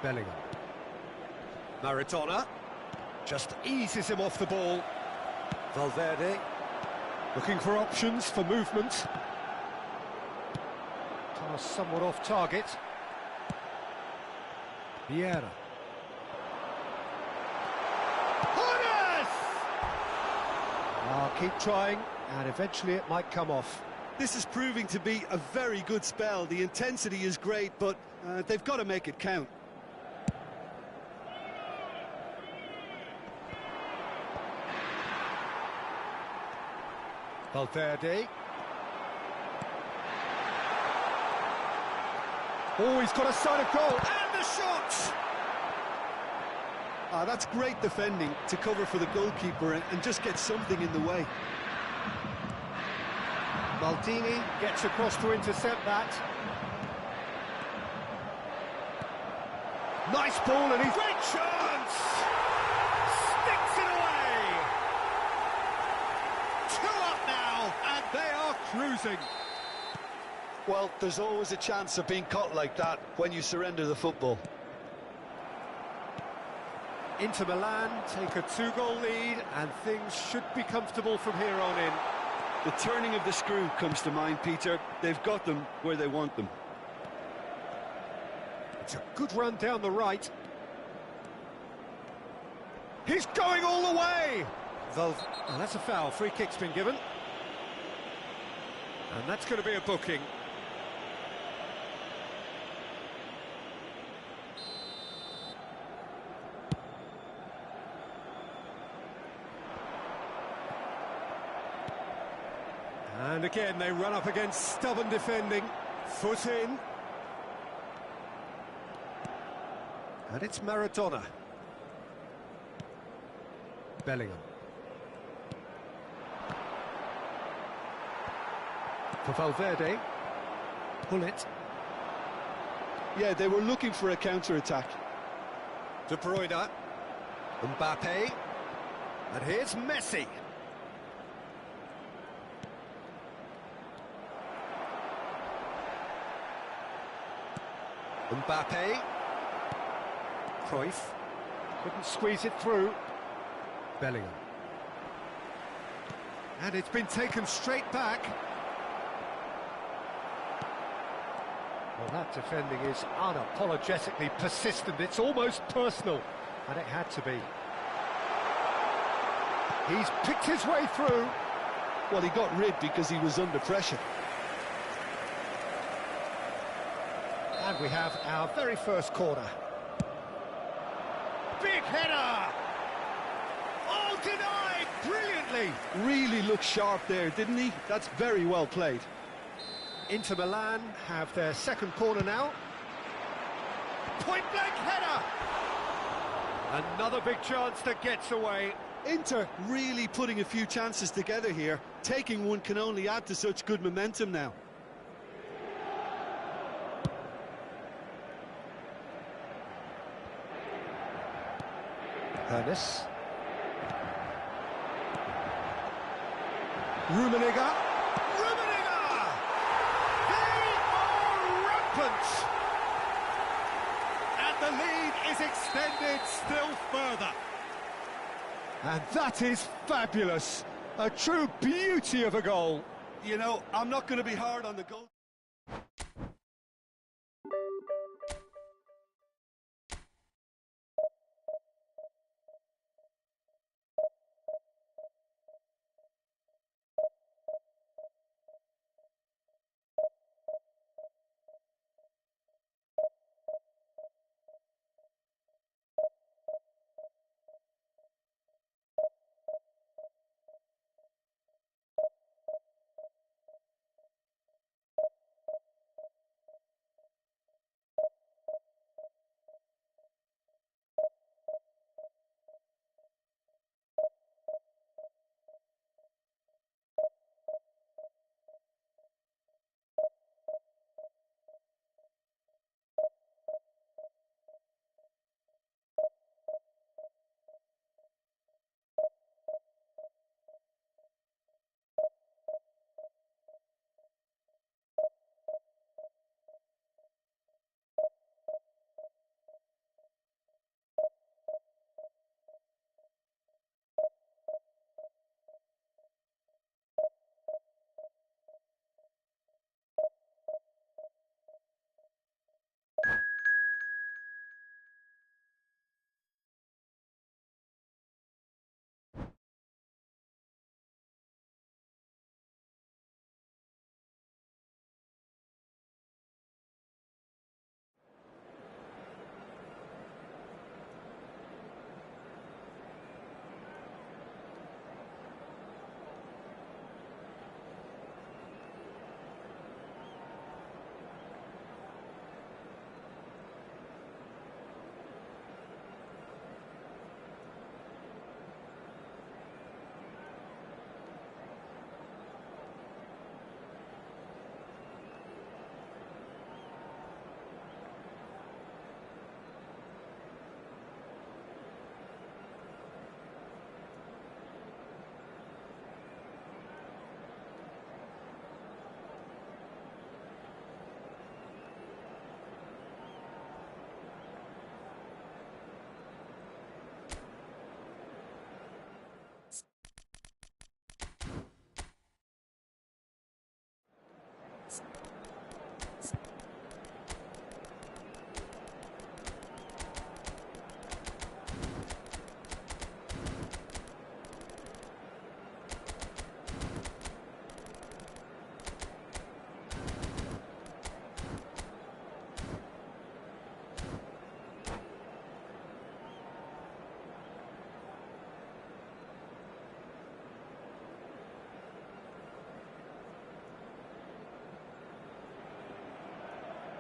Bellingham. Maradona just eases him off the ball. Valverde looking for options for movement. Pass somewhat off target. Vieira. I'll keep trying, and eventually it might come off. This is proving to be a very good spell. The intensity is great, but they've got to make it count. Valverde. Oh, he's got a sight of goal, and the shot! That's great defending to cover for the goalkeeper and just get something in the way. Maldini gets across to intercept that. Nice ball, and he's... Great chance! Sticks it away! 2 up now, and they are cruising. Well, there's always a chance of being caught like that when you surrender the football. Inter Milan take a 2-goal lead, and things should be comfortable from here on in. The turning of the screw comes to mind, Peter. They've got them where they want them. It's a good run down the right. He's going all the way! Oh, that's a foul. Free kick's been given. And that's going to be a booking. And again, they run up against stubborn defending. Foot in. And it's Maradona. Bellingham. For Valverde. Pull it. Yeah, they were looking for a counter-attack. De Bruyne. Mbappe. And here's Messi. Mbappe. Cruyff. Couldn't squeeze it through. Bellingham. And it's been taken straight back. Well, that defending is unapologetically persistent. It's almost personal, and it had to be. He's picked his way through. Well, he got rid because he was under pressure. And we have our very first corner. Big header! Oh, denied brilliantly! Really looked sharp there, didn't he? That's very well played. Inter Milan have their second corner now. Point-blank header! Another big chance that gets away. Inter really putting a few chances together here. Taking one can only add to such good momentum now. Ernest. Rummenigge. Rummenigge! They are rampant! And the lead is extended still further. And that is fabulous. A true beauty of a goal. You know, I'm not going to be hard on the goal.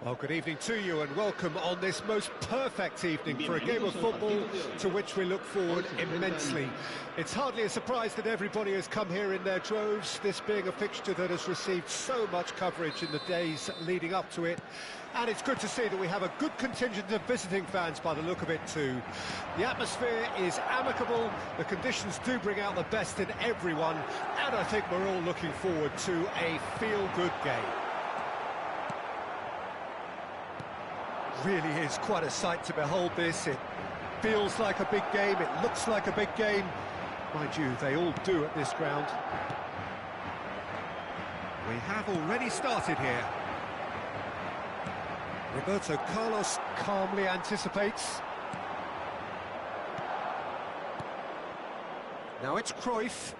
Well, good evening to you and welcome on this most perfect evening for a game of football to which we look forward immensely. It's hardly a surprise that everybody has come here in their droves, this being a fixture that has received so much coverage in the days leading up to it. And it's good to see that we have a good contingent of visiting fans by the look of it too. The atmosphere is amicable, the conditions do bring out the best in everyone, and I think we're all looking forward to a feel-good game. Really is quite a sight to behold this. It feels like a big game, it looks like a big game. Mind you, they all do at this ground. We have already started here. Roberto Carlos calmly anticipates. Now it's Cruyff.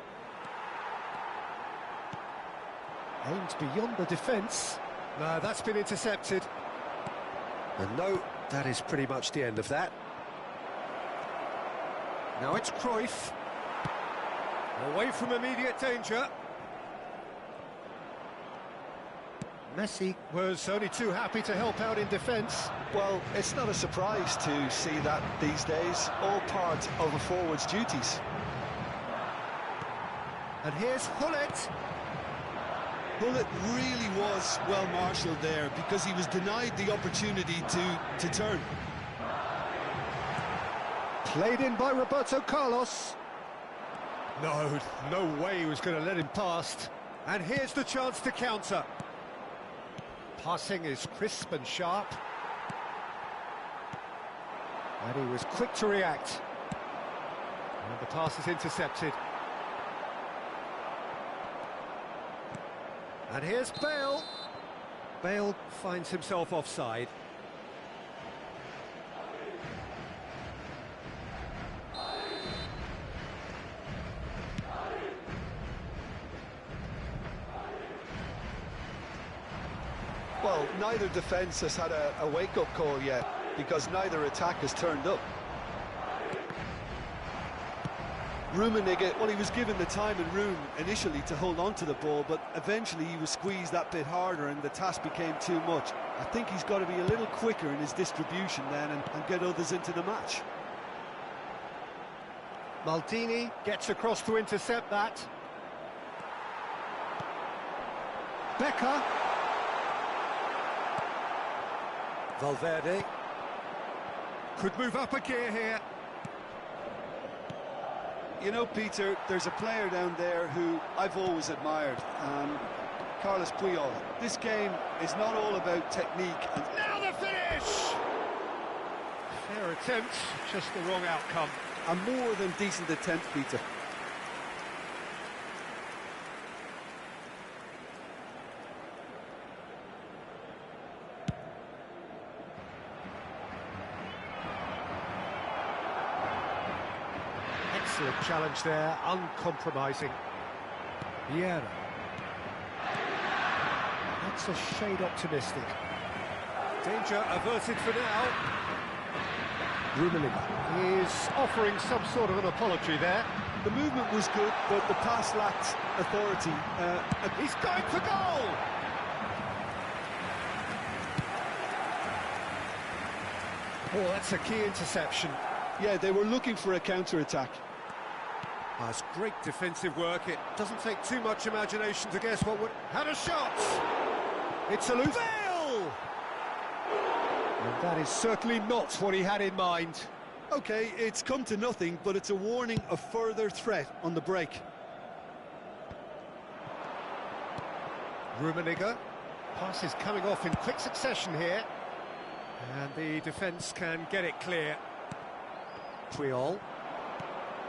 Aimed beyond the defence. No, that's been intercepted. And no, that is pretty much the end of that. Now it's Cruyff. Away from immediate danger. Messi was only too happy to help out in defence. Well, it's not a surprise to see that these days, all part of a forward's duties. And here's Hullet. Hullet really was well marshalled there because he was denied the opportunity to turn. Played in by Roberto Carlos. No way he was going to let him past. And here's the chance to counter. Passing is crisp and sharp. And he was quick to react. And the pass is intercepted. And here's Bale. Bale finds himself offside. Well, neither defence has had a wake-up call yet, because neither attack has turned up. Rummenigge, well, he was given the time and room initially to hold on to the ball, but eventually he was squeezed that bit harder and the task became too much. I think he's got to be a little quicker in his distribution then and get others into the match. Maldini gets across to intercept that. Becker. Valverde. Could move up a gear here. You know, Peter, there's a player down there who I've always admired, Carlos Puyol. This game is not all about technique. And now the finish! Fair attempt, just the wrong outcome. A more than decent attempt, Peter. Excellent challenge there, uncompromising. Vieira. That's a shade optimistic. Danger averted for now. Rummenigge is offering some sort of an apology there. The movement was good, but the pass lacked authority. He's going for goal! Oh, that's a key interception. Yeah, they were looking for a counter-attack. That's great defensive work. It doesn't take too much imagination to guess what would... Had a shot! It's a loose... Bale! And that is certainly not what he had in mind. OK, it's come to nothing, but it's a warning of further threat on the break. Rummenigge. Pass is coming off in quick succession here. And the defence can get it clear. Puyol.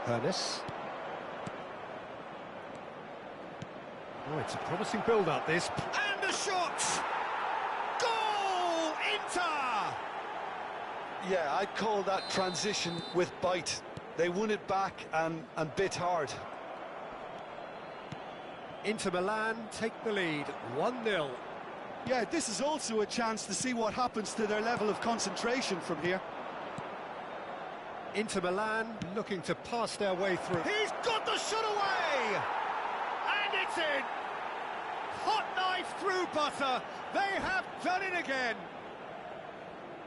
Ernest. Oh, it's a promising build-up, this. And a shot! Goal! Inter! Yeah, I'd call that transition with bite. They won it back and bit hard. Inter Milan take the lead, 1-0. Yeah, this is also a chance to see what happens to their level of concentration from here. Inter Milan looking to pass their way through. He's got the shot away! And it's in! Hot knife through butter. They have done it again.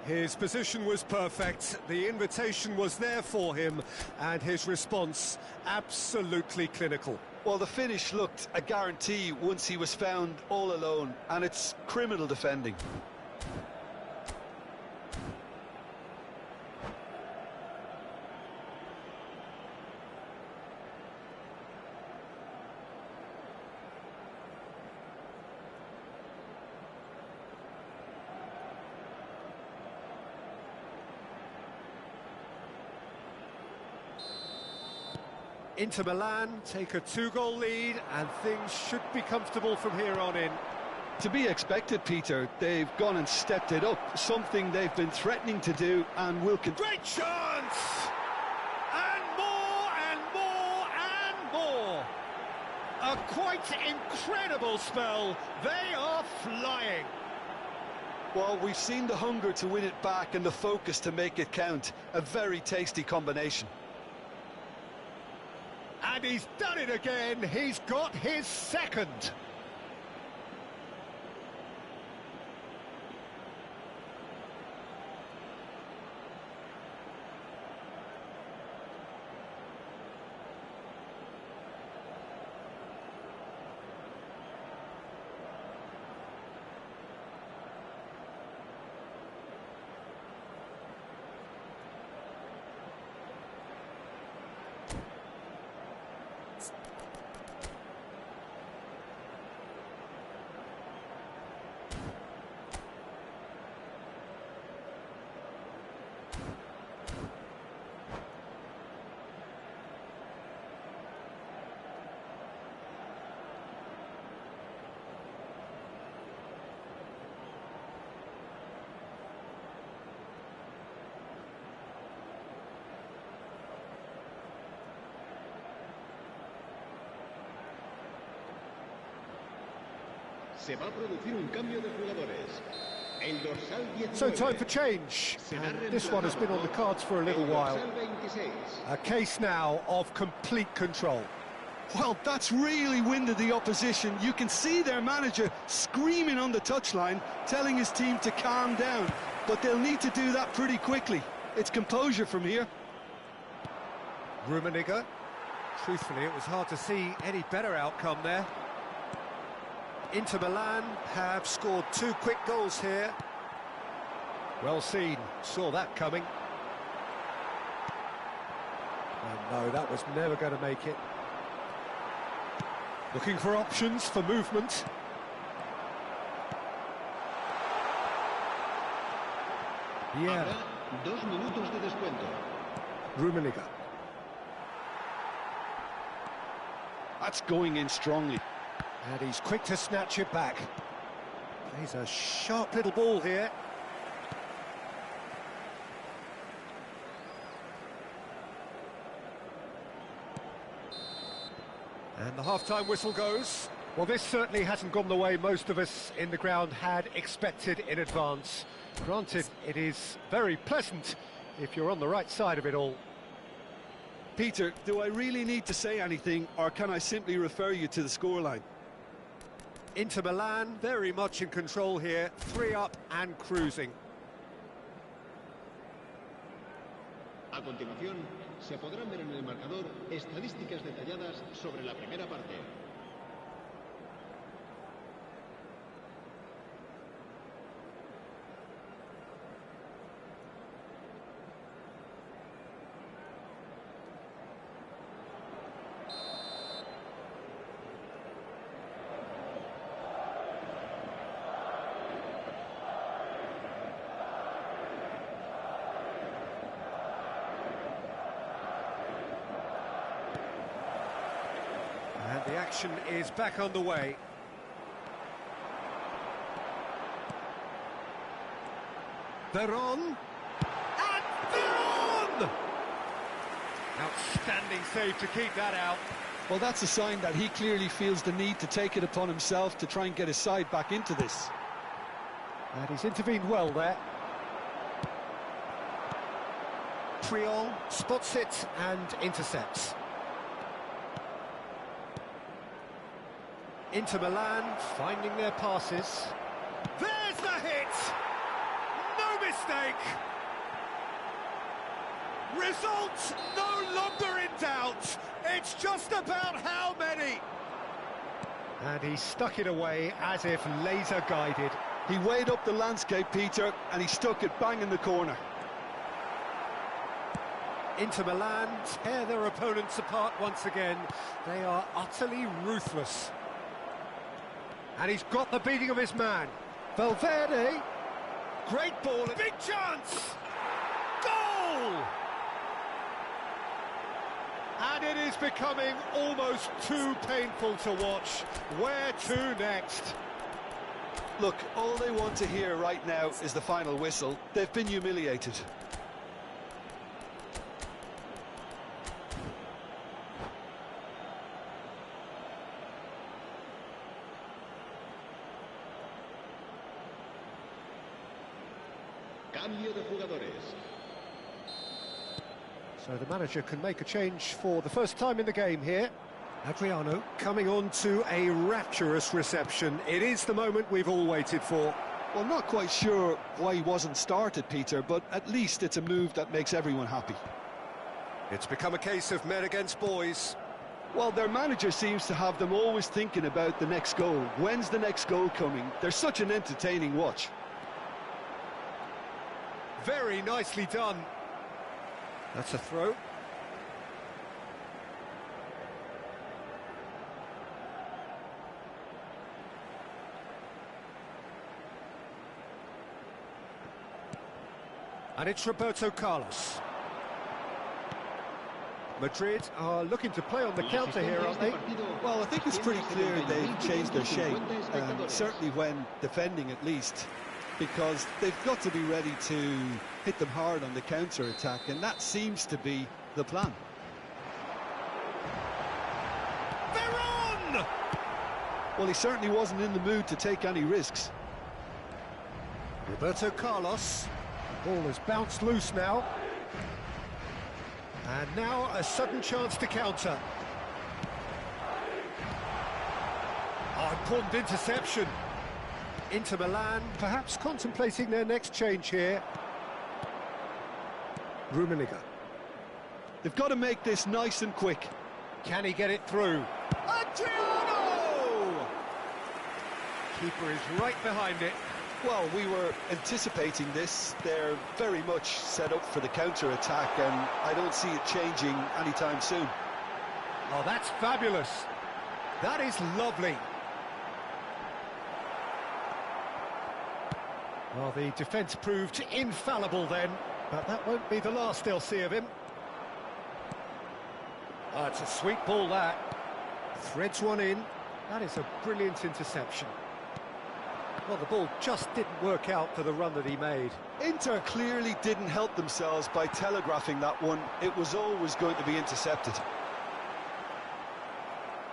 His position was perfect, the invitation was there for him, and his response absolutely clinical. Well, the finish looked a guarantee once he was found all alone, and it's criminal defending. Inter Milan take a 2-goal lead, and things should be comfortable from here on in. To be expected, Peter. They've gone and stepped it up, something they've been threatening to do and will continue. Great chance! And more, and more, and more! A quite incredible spell. They are flying. Well, we've seen the hunger to win it back and the focus to make it count. A very tasty combination. And he's done it again. He's got his second. Se va a producir un cambio de jugadores. El dorsal 19. So time for change, and this one has been on the cards for a little while. A case now of complete control. Well, that's really winded the opposition. You can see their manager screaming on the touchline, telling his team to calm down. But they'll need to do that pretty quickly. It's composure from here. Rummenigge. Truthfully, it was hard to see any better outcome there. Inter Milan have scored 2 quick goals here. Well seen, saw that coming. And no, that was never going to make it. Looking for options for movement. Yeah. 2 minutos de descuento. Rummenigge. That's going in strongly. And he's quick to snatch it back. Plays a sharp little ball here. And the half-time whistle goes. Well, this certainly hasn't gone the way most of us in the ground had expected in advance. Granted, it is very pleasant if you're on the right side of it all. Peter, do I really need to say anything, or can I simply refer you to the scoreline? Inter Milan very much in control here, 3 up and cruising. A continuación, se podrán ver en el marcador estadísticas detalladas sobre la primera parte. And the action is back underway. They're on. And they're on! Outstanding save to keep that out. Well, that's a sign that he clearly feels the need to take it upon himself to try and get his side back into this. And he's intervened well there. Triol spots it and intercepts. Inter Milan finding their passes. There's the hit! No mistake! mistake. Results no longer in doubt. It's just about how many. And he stuck it away as if laser guided. He weighed up the landscape, Peter, and he stuck it bang in the corner. Inter Milan tear their opponents apart once again. They are utterly ruthless. And he's got the beating of his man. Valverde. Great ball. Big chance. Goal! And it is becoming almost too painful to watch. Where to next? Look, all they want to hear right now is the final whistle. They've been humiliated. Cambio de jugadores. So the manager can make a change for the first time in the game here. Adriano coming on to a rapturous reception. It is the moment we've all waited for. Well, not quite sure why he wasn't started, Peter, but at least it's a move that makes everyone happy. It's become a case of men against boys. Well, their manager seems to have them always thinking about the next goal. When's the next goal coming? They're such an entertaining watch. Very nicely done. That's a throw. And it's Roberto Carlos. Madrid are looking to play on the counter here, aren't they? Well, I think it's pretty clear they've changed their shape, certainly when defending at least, because they've got to be ready to hit them hard on the counter-attack, and that seems to be the plan. They're on! Well, he certainly wasn't in the mood to take any risks. Roberto Carlos. The ball has bounced loose now. And now a sudden chance to counter. Oh, important interception. Inter Milan perhaps contemplating their next change here. Rummenigge. They've got to make this nice and quick. Can he get it through? Adriano! Keeper is right behind it. Well, we were anticipating this. They're very much set up for the counter-attack, and I don't see it changing anytime soon. Oh, that's fabulous. That is lovely. Well, the defence proved infallible then, but that won't be the last they'll see of him. Oh, it's a sweet ball, that. Threads one in. That is a brilliant interception. Well, the ball just didn't work out for the run that he made. Inter clearly didn't help themselves by telegraphing that one. It was always going to be intercepted.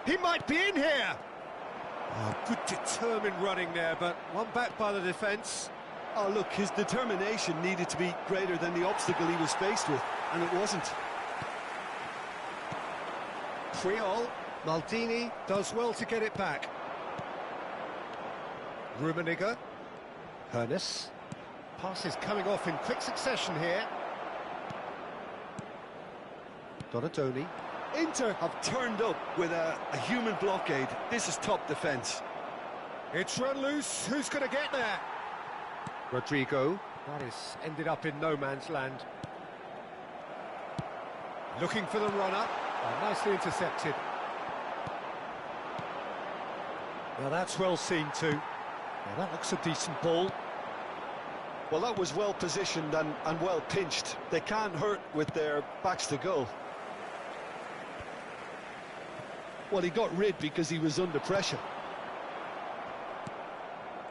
He might be in here! Oh, good determined running there, but one back by the defence. Oh, look, his determination needed to be greater than the obstacle he was faced with, and it wasn't. Puyol, Maldini does well to get it back. Rummenigge, Hernes. Passes coming off in quick succession here. Donatoni. Inter have turned up with a human blockade. This is top defence. It's run loose. Who's going to get there? Rodrigo. That is ended up in no man's land. Looking for the run-up. Oh, nicely intercepted. Now that's well seen too. Now that looks a decent ball. Well, that was well positioned and well pinched. They can't hurt with their backs to goal. Well, he got rid because he was under pressure.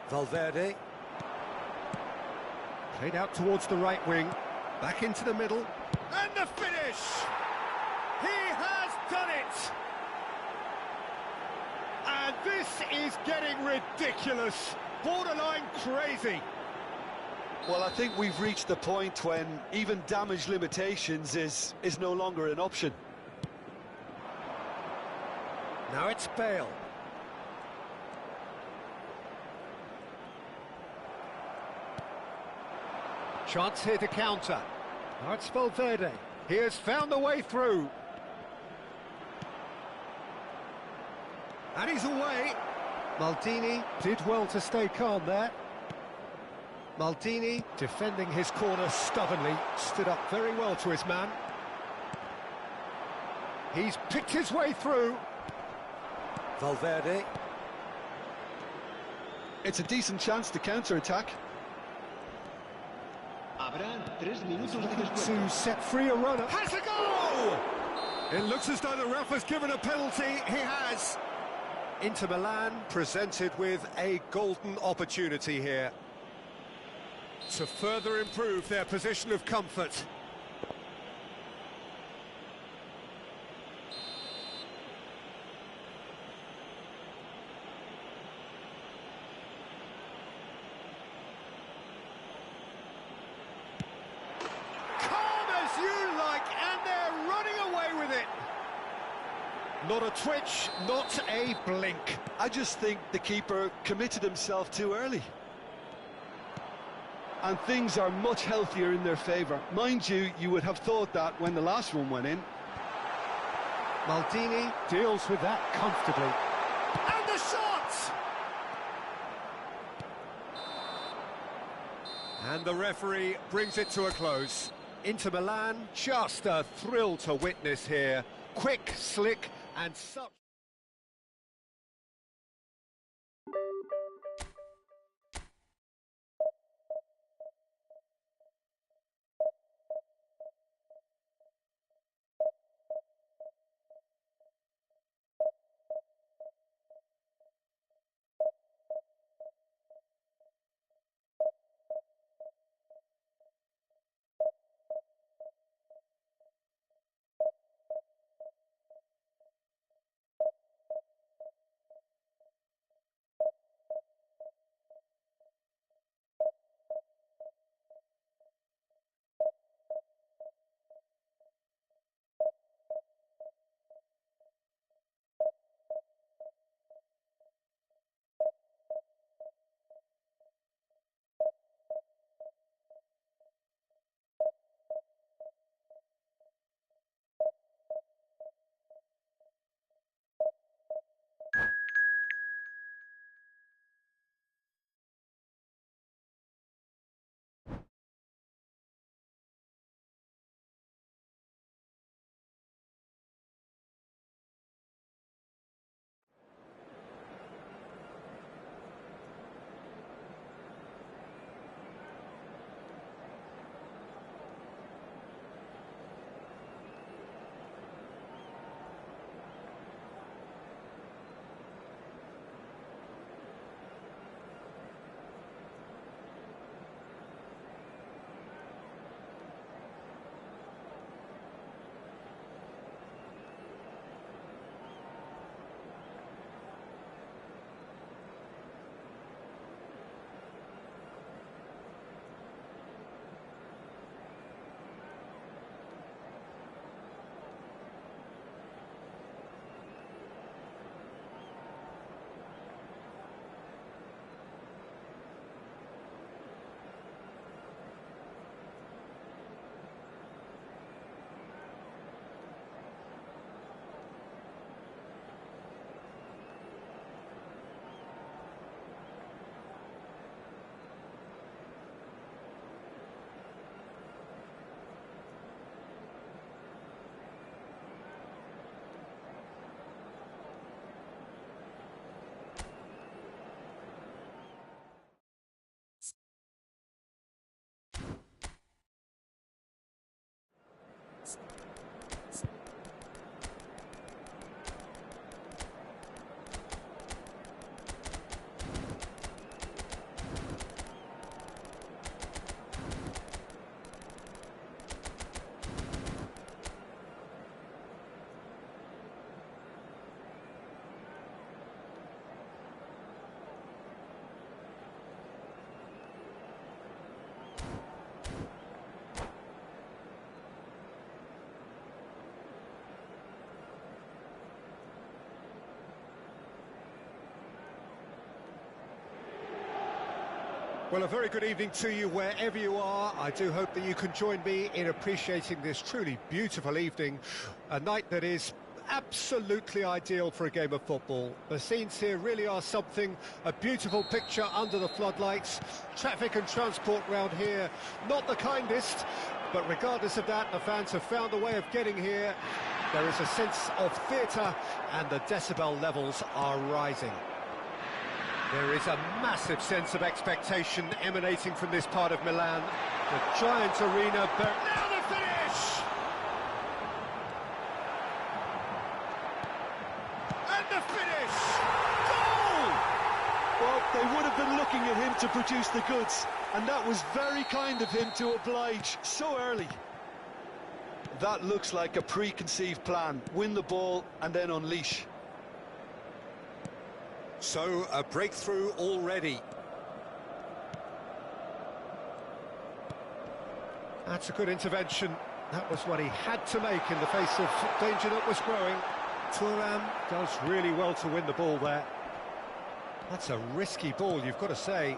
Valverde. Played out towards the right wing. Back into the middle. And the finish! He has done it! And this is getting ridiculous. Borderline crazy. Well, I think we've reached the point when even damage limitations is no longer an option. Now it's Bale. Chance here to counter. Now it's Valverde. He has found the way through. And he's away. Maldini did well to stay calm there. Maldini defending his corner stubbornly, stood up very well to his man. He's picked his way through. Valverde. It's a decent chance to counter-attack. To set free a runner. Has a goal! It looks as though the ref has given a penalty. He has. Inter Milan presented with a golden opportunity here to further improve their position of comfort. Calm as you like, and they're running away with it. Not a twitch, not a blink. I just think the keeper committed himself too early. And things are much healthier in their favour. Mind you, you would have thought that when the last one went in. Maldini deals with that comfortably. And the shot! And the referee brings it to a close. Inter Milan, just a thrill to witness here. Quick, slick, and such... Well, a very good evening to you wherever you are. I do hope that you can join me in appreciating this truly beautiful evening, a night that is absolutely ideal for a game of football. The scenes here really are something, a beautiful picture under the floodlights. Traffic and transport round here, not the kindest, but regardless of that, the fans have found a way of getting here. There is a sense of theatre and the decibel levels are rising. There is a massive sense of expectation emanating from this part of Milan. The giant arena, but now the finish! And the finish! Goal! Well, they would have been looking at him to produce the goods, and that was very kind of him to oblige so early. That looks like a preconceived plan. Win the ball and then unleash. So, a breakthrough already. That's a good intervention. That was what he had to make in the face of danger that was growing. Thuram does really well to win the ball there. That's a risky ball, you've got to say.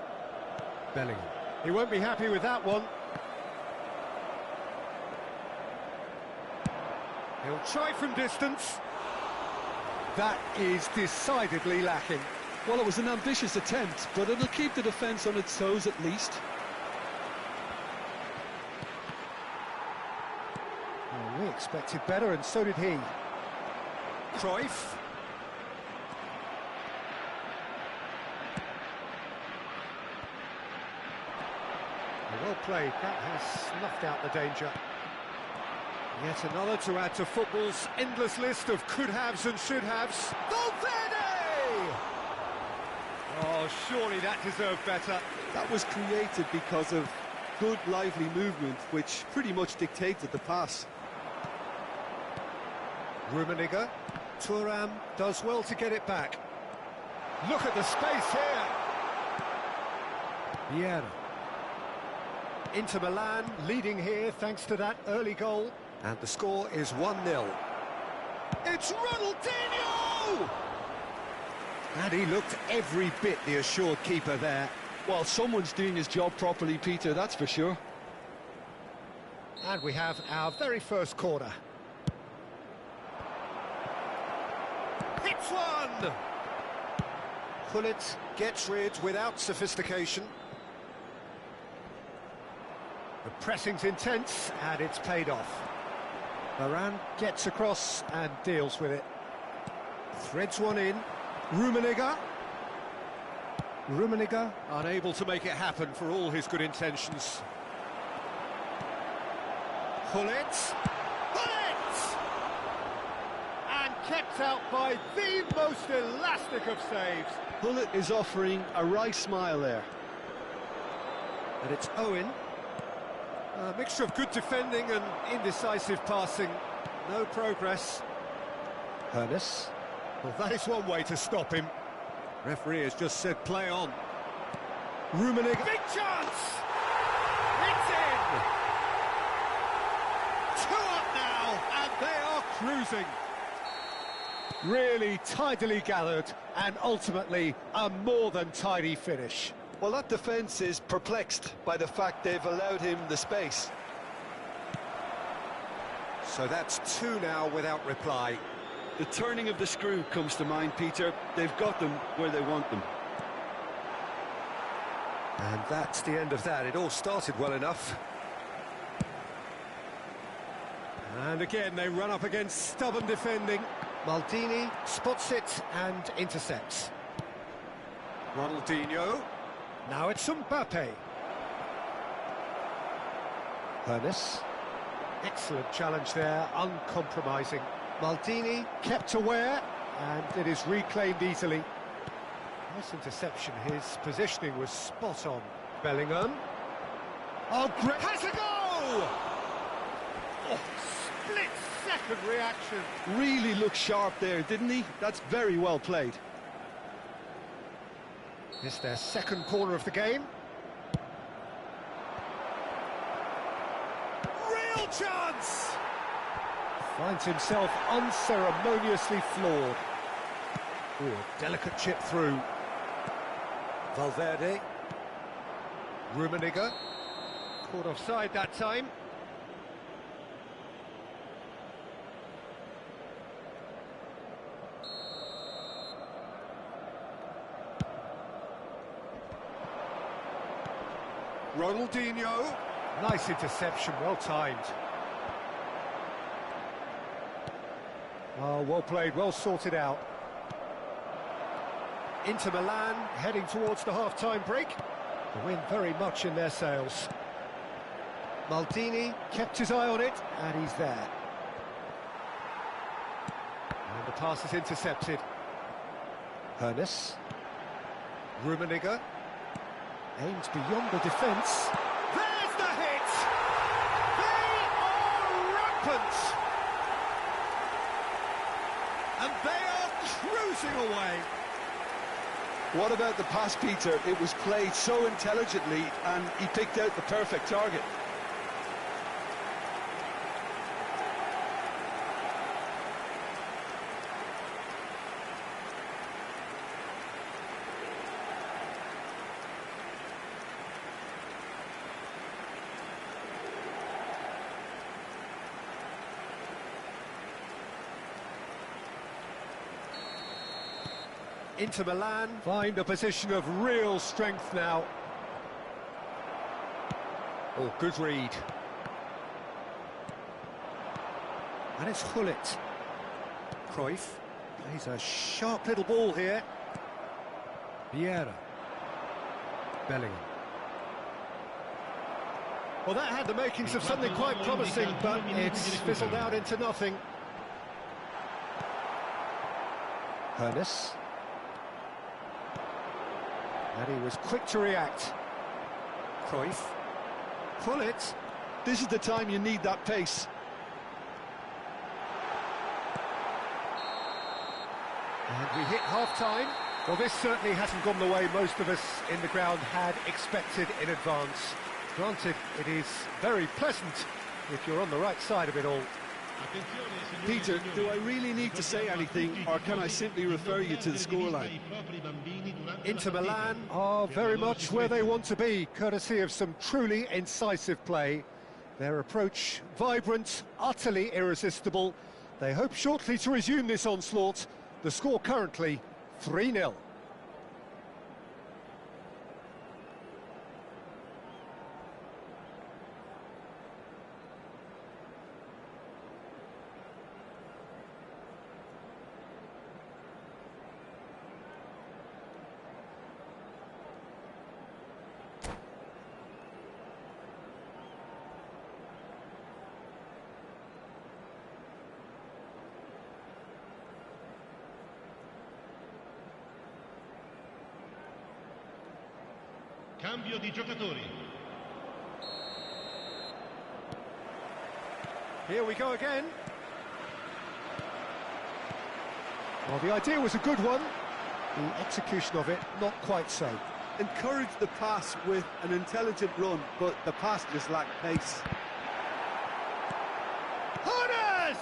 Bellingham. He won't be happy with that one. He'll try from distance. That is decidedly lacking. Well, it was an ambitious attempt, but it'll keep the defence on its toes at least. Well, we expected better, and so did he. Cruyff. Well played. That has snuffed out the danger. Yet another to add to football's endless list of could-haves and should-haves. Valverde! Oh, surely that deserved better. That was created because of good, lively movement, which pretty much dictated the pass. Rummenigge. Thuram does well to get it back. Look at the space here. Vieira. Inter Milan leading here thanks to that early goal. And the score is 1-0. It's Ronaldinho! And he looked every bit the assured keeper there. Well, someone's doing his job properly, Peter, that's for sure. And we have our very first corner. Hits one! Gullit gets rid without sophistication. The pressing's intense, and it's paid off. Varane gets across and deals with it. Threads one in. Rummenigge. Rummenigge unable to make it happen for all his good intentions. Gullit. Gullit! And kept out by the most elastic of saves. Gullit is offering a right smile there. And it's Owen. A mixture of good defending and indecisive passing. No progress. Ernest. Well, that is one way to stop him. Referee has just said play on. Rummenigge. Big chance! It's in! 2 up now, and they are cruising. Really tidily gathered, and ultimately a more than tidy finish. Well, that defence is perplexed by the fact they've allowed him the space. So that's 2 now without reply. The turning of the screw comes to mind, Peter. They've got them where they want them. And that's the end of that. It all started well enough. And again, they run up against stubborn defending. Maldini spots it and intercepts. Ronaldinho. Now it's Mbappe. Ernest. Excellent challenge there, uncompromising. Maldini kept aware, and it is reclaimed easily. Nice interception, his positioning was spot on. Bellingham. Oh, great! Has a goal! Oh, split-second reaction. Really looked sharp there, didn't he? That's very well played. It's their second corner of the game. Real chance! Finds himself unceremoniously floored. Ooh, a delicate chip through. Valverde. Rummenigge. Caught offside that time. Ronaldinho. Nice interception, well timed. Oh, well played, well sorted out. Inter Milan heading towards the half-time break. The wind very much in their sails. Maldini kept his eye on it, and he's there. And the pass is intercepted. Hernes. Rummenigge. Aims beyond the defence. There's the hit! They are rampant! And they are cruising away. What about the pass, Peter? It was played so intelligently and he picked out the perfect target. Inter Milan find a position of real strength now. Oh, good read. And it's Gullit. Cruyff plays a sharp little ball here. Vieira. Bellingham. Well, that had the makings of something quite promising, but it's fizzled out into nothing. Hernes. And he was quick to react. Cruyff. Gullit. This is the time you need that pace. And we hit half-time. Well, this certainly hasn't gone the way most of us in the ground had expected in advance. Granted, it is very pleasant if you're on the right side of it all. Peter, do I really need to say anything, or can I simply refer you to the scoreline? Inter Milan are very much where they want to be, courtesy of some truly incisive play. Their approach vibrant, utterly irresistible. They hope shortly to resume this onslaught. The score currently 3-0. Cambio di giocatori. Here we go again. Well, the idea was a good one. The execution of it, not quite so. Encouraged the pass with an intelligent run, but the pass just lacked pace. Hernes!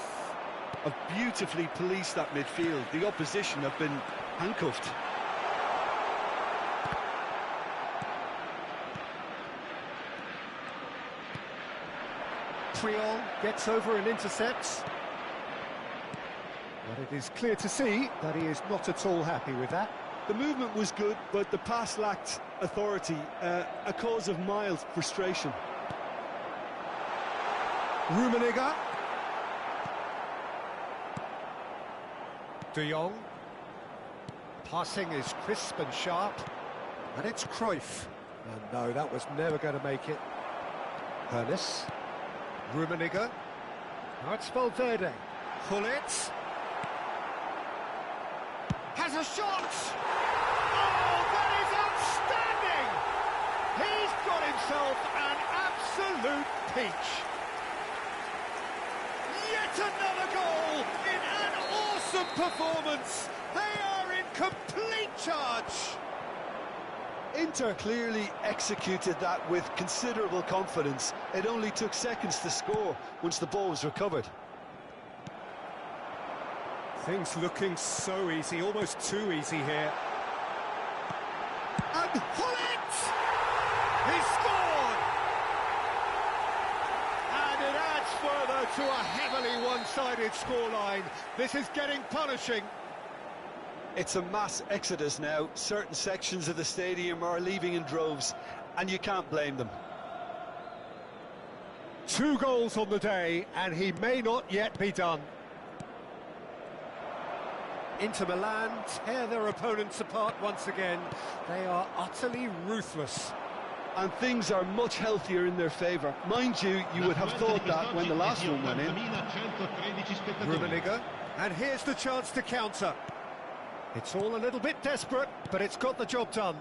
Have beautifully policed that midfield. The opposition have been handcuffed. Triol gets over and intercepts. But it is clear to see that he is not at all happy with that. The movement was good, but the pass lacked authority, a cause of mild frustration. Rummenigge. De Jong. Passing is crisp and sharp. And it's Cruyff. And no, that was never going to make it. Hernes. Rummenigge. Now it's Valverde. Gullit. Has a shot! Oh, that is outstanding! He's got himself an absolute peach. Yet another goal in an awesome performance. They are in complete charge. Inter clearly executed that with considerable confidence. It only took seconds to score once the ball was recovered. Things looking so easy, almost too easy here. And Gullit! He scores! to a heavily one-sided scoreline. This is getting punishing. It's a mass exodus now. Certain sections of the stadium are leaving in droves, and you can't blame them. 2 goals on the day, and he may not yet be done. Inter Milan tear their opponents apart once again. They are utterly ruthless. And things are much healthier in their favour. Mind you, you would have thought that when the last one went in. Rummenigge, and here's the chance to counter. It's all a little bit desperate, but it's got the job done.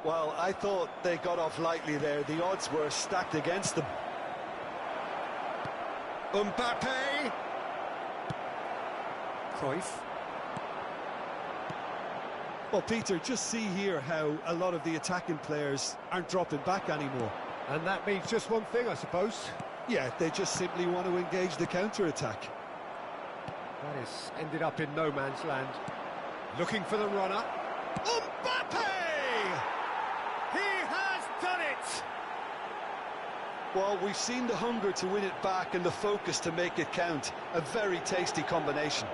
Well, I thought they got off lightly there. The odds were stacked against them. Mbappe. Cruyff. Well, Peter, just see here how a lot of the attacking players aren't dropping back anymore. And that means just one thing, I suppose. Yeah, they just simply want to engage the counter-attack. That has ended up in no man's land. Looking for the runner. Mbappe! He has done it! Well, we've seen the hunger to win it back and the focus to make it count. A very tasty combination.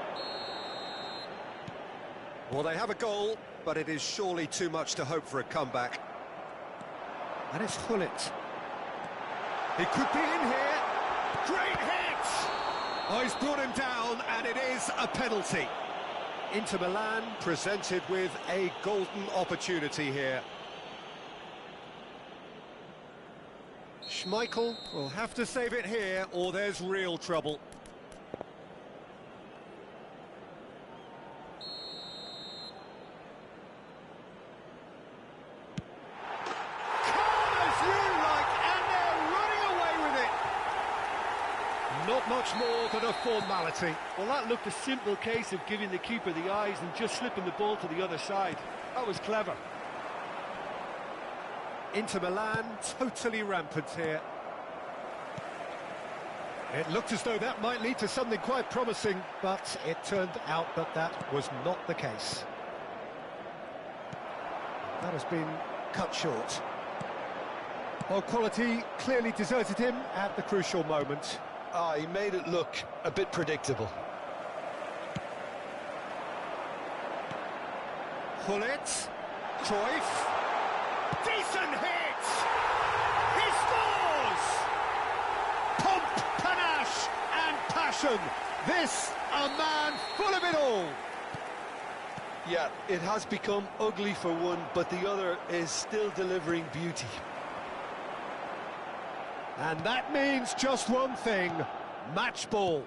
Well, they have a goal, but it is surely too much to hope for a comeback. That is Hullet. He could be in here. Great hit! Oh, he's brought him down, and it is a penalty. Inter Milan presented with a golden opportunity here. Schmeichel will have to save it here, or there's real trouble. Not much more than a formality. Well, that looked a simple case of giving the keeper the eyes and just slipping the ball to the other side. That was clever. Inter Milan totally rampant here. It looked as though that might lead to something quite promising, but it turned out that that was not the case. That has been cut short. Well, quality clearly deserted him at the crucial moment. Ah, he made it look a bit predictable. Hullet, Cruyff, decent hit! He scores! Pomp, panache and passion. This, a man full of it all. Yeah, it has become ugly for one, but the other is still delivering beauty. And that means just one thing, match ball.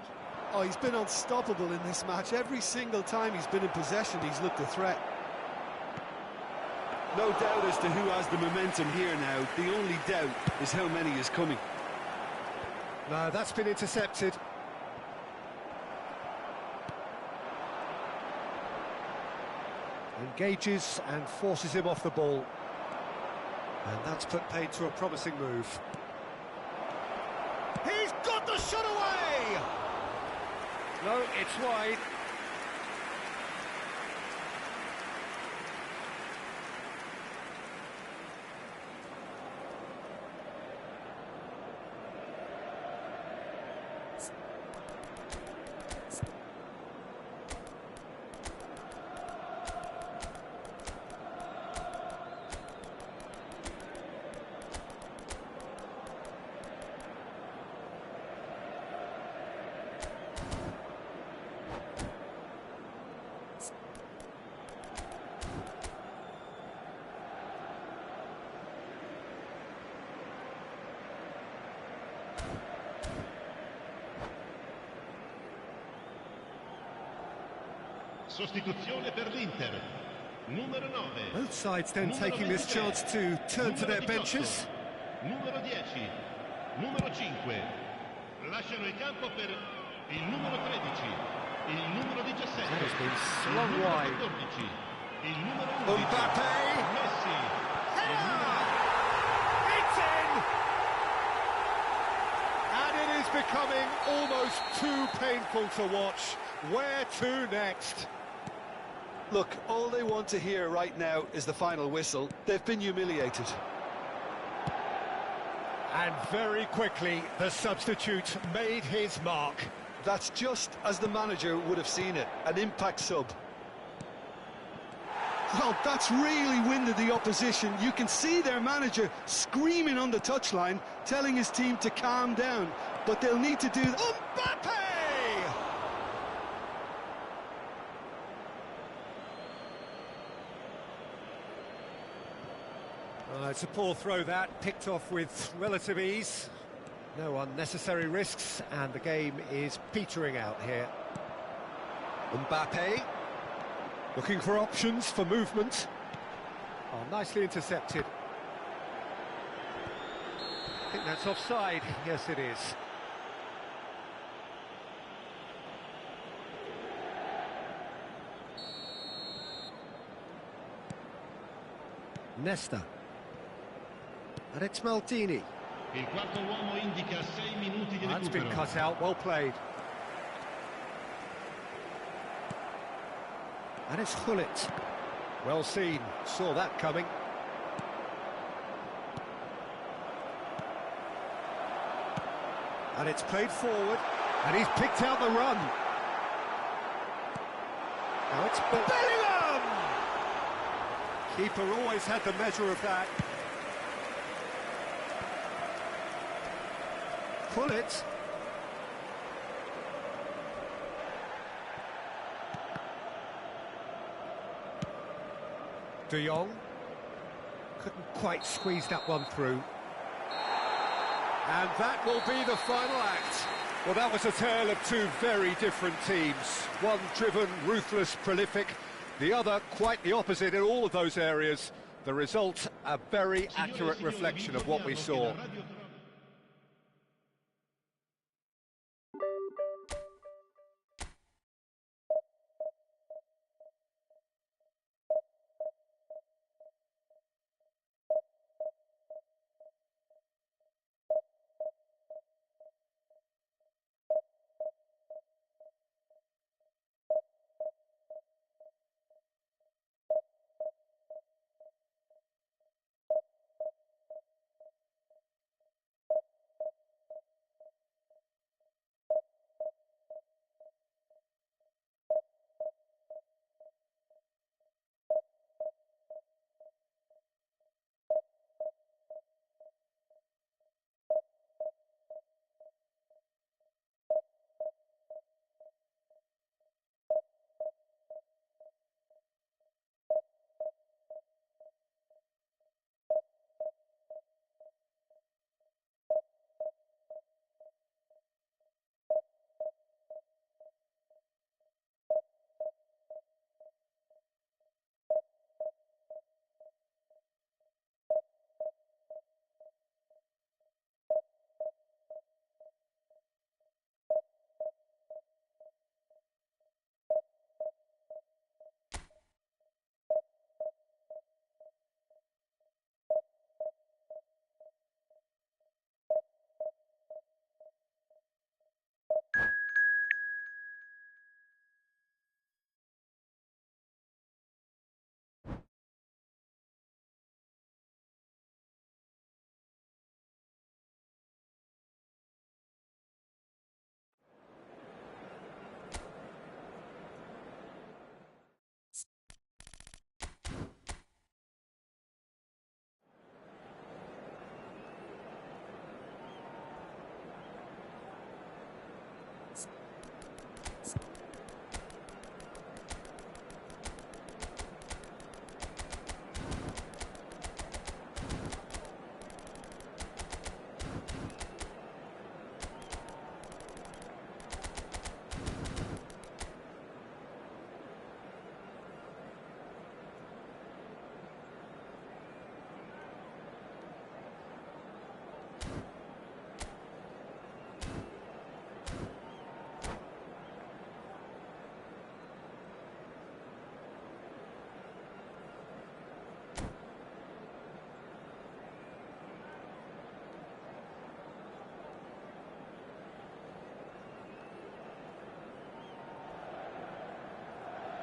Oh, he's been unstoppable in this match. Every single time he's been in possession, he's looked a threat. No doubt as to who has the momentum here now. The only doubt is how many is coming. No, that's been intercepted. Engages and forces him off the ball. And that's put paid to a promising move. He's got the shot away! No, it's wide. Sostituzione per l'Inter. Numero 9. Both sides then taking this chance to turn to their benches. Numero 10. Numero 5. Lasciano il campo per il numero 13. Il numero 17. That has been slung wide. 14. Il numero 11. Mbappe. Messi. It's in! And it is becoming almost too painful to watch. Where to next? Look, all they want to hear right now is the final whistle. They've been humiliated. And very quickly, the substitute made his mark. That's just as the manager would have seen it, an impact sub. Well, that's really winded the opposition. You can see their manager screaming on the touchline, telling his team to calm down. But they'll need to do... Mbappe! It's a poor throw that, picked off with relative ease. No unnecessary risks, and the game is petering out here. Mbappe, looking for options for movement. Oh, nicely intercepted. I think that's offside. Yes, it is. Nesta. And it's Maldini. Il quarto uomo indica 6 minuti di That's been recupero. cut out, well played. And it's Gullit. Well seen, saw that coming. And it's played forward, and he's picked out the run. Now it's Bellingham! Keeper always had the measure of that. Gullit. De Jong couldn't quite squeeze that one through. And that will be the final act. Well, that was a tale of two very different teams. One driven, ruthless, prolific. The other quite the opposite in all of those areas. The result, a very accurate reflection of what we saw.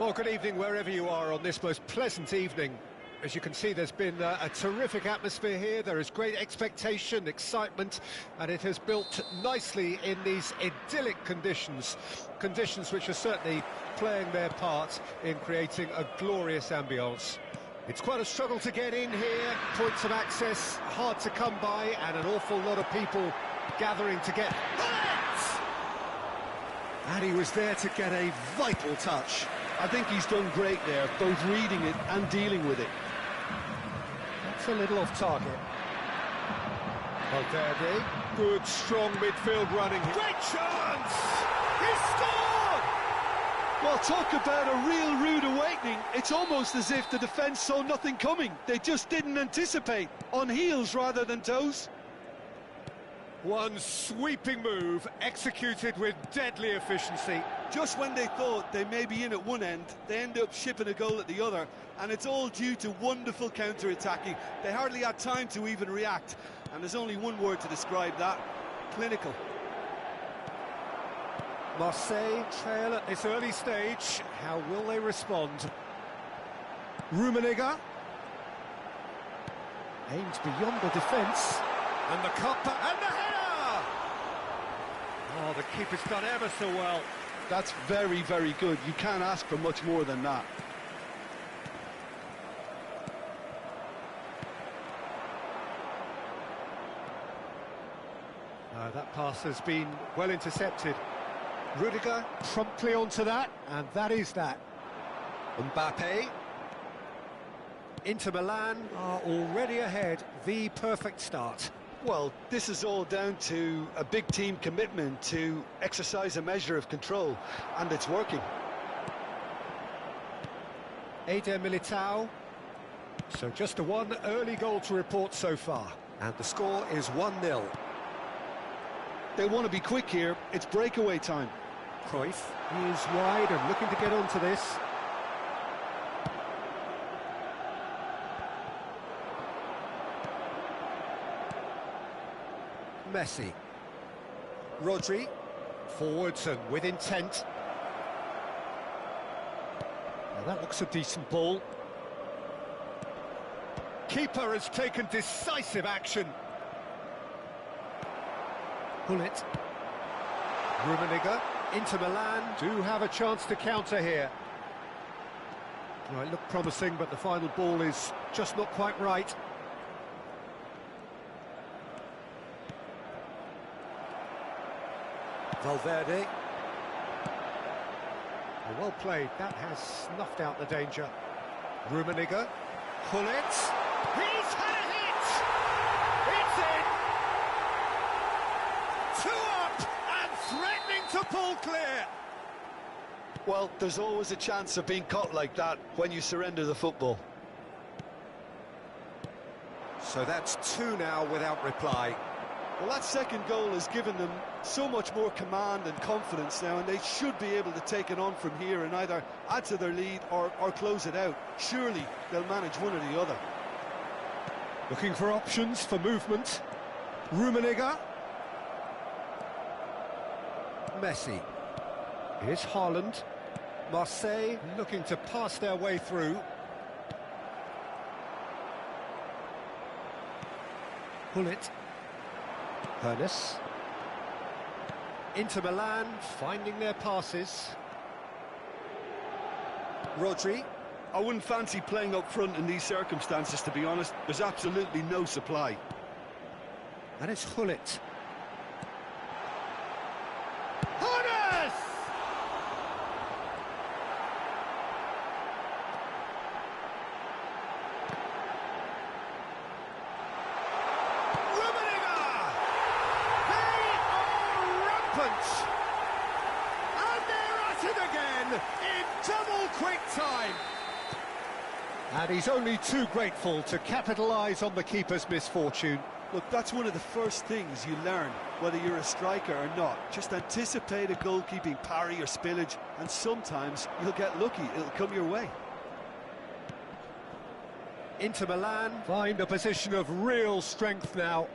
Well, good evening wherever you are on this most pleasant evening. As you can see, there's been a terrific atmosphere here. There is great expectation, excitement, and it has built nicely in these idyllic conditions. Conditions which are certainly playing their part in creating a glorious ambience. It's quite a struggle to get in here. Points of access hard to come by, and an awful lot of people gathering to get... And he was there to get a vital touch. I think he's done great there, both reading it and dealing with it. That's a little off target. Valverde, good, strong midfield running. Great chance! He scored! Well, talk about a real rude awakening. It's almost as if the defence saw nothing coming. They just didn't anticipate. On heels rather than toes. One sweeping move, executed with deadly efficiency. Just when they thought they may be in at one end, they end up shipping a goal at the other, and it's all due to wonderful counter-attacking. They hardly had time to even react, and there's only one word to describe that: clinical. Marseille trail at this early stage. How will they respond? Rummenigge aimed beyond the defence, and the cup and the header! Oh, the keeper's done ever so well. That's very, very good. You can't ask for much more than that. That pass has been well intercepted. Rudiger promptly onto that, and that is that. Mbappe. Inter Milan are already ahead. The perfect start. Well, this is all down to a big team commitment to exercise a measure of control, and it's working. Eder Militao. So just one early goal to report so far, and the score is 1-0. They want to be quick here. It's breakaway time. Cruyff is wide and looking to get onto this. Messi. Rodri. Forwards and with intent. Now that looks a decent ball. Keeper has taken decisive action. Bullet. Rummenigge. Inter Milan do have a chance to counter here. Right, look promising, but the final ball is just not quite right. Valverde. Well played, that has snuffed out the danger. Rummenigge. Bullet. He's had a hit! It's in! 2 up and threatening to pull clear! Well, there's always a chance of being caught like that when you surrender the football. So that's 2 now without reply. Well, that second goal has given them so much more command and confidence now, and they should be able to take it on from here and either add to their lead or close it out. Surely they'll manage one or the other. Looking for options for movement. Rummenigge. Messi. Here's Haaland. Marseille looking to pass their way through. Bullet. Hernes. Inter Milan finding their passes. Rodri. I wouldn't fancy playing up front in these circumstances, to be honest. There's absolutely no supply. And it's Hullet. Hernes! And they're at it again in double quick time. And he's only too grateful to capitalise on the keeper's misfortune. Look, that's one of the first things you learn, whether you're a striker or not. Just anticipate a goalkeeping parry or spillage, and sometimes you'll get lucky, it'll come your way. Inter Milan find a position of real strength now.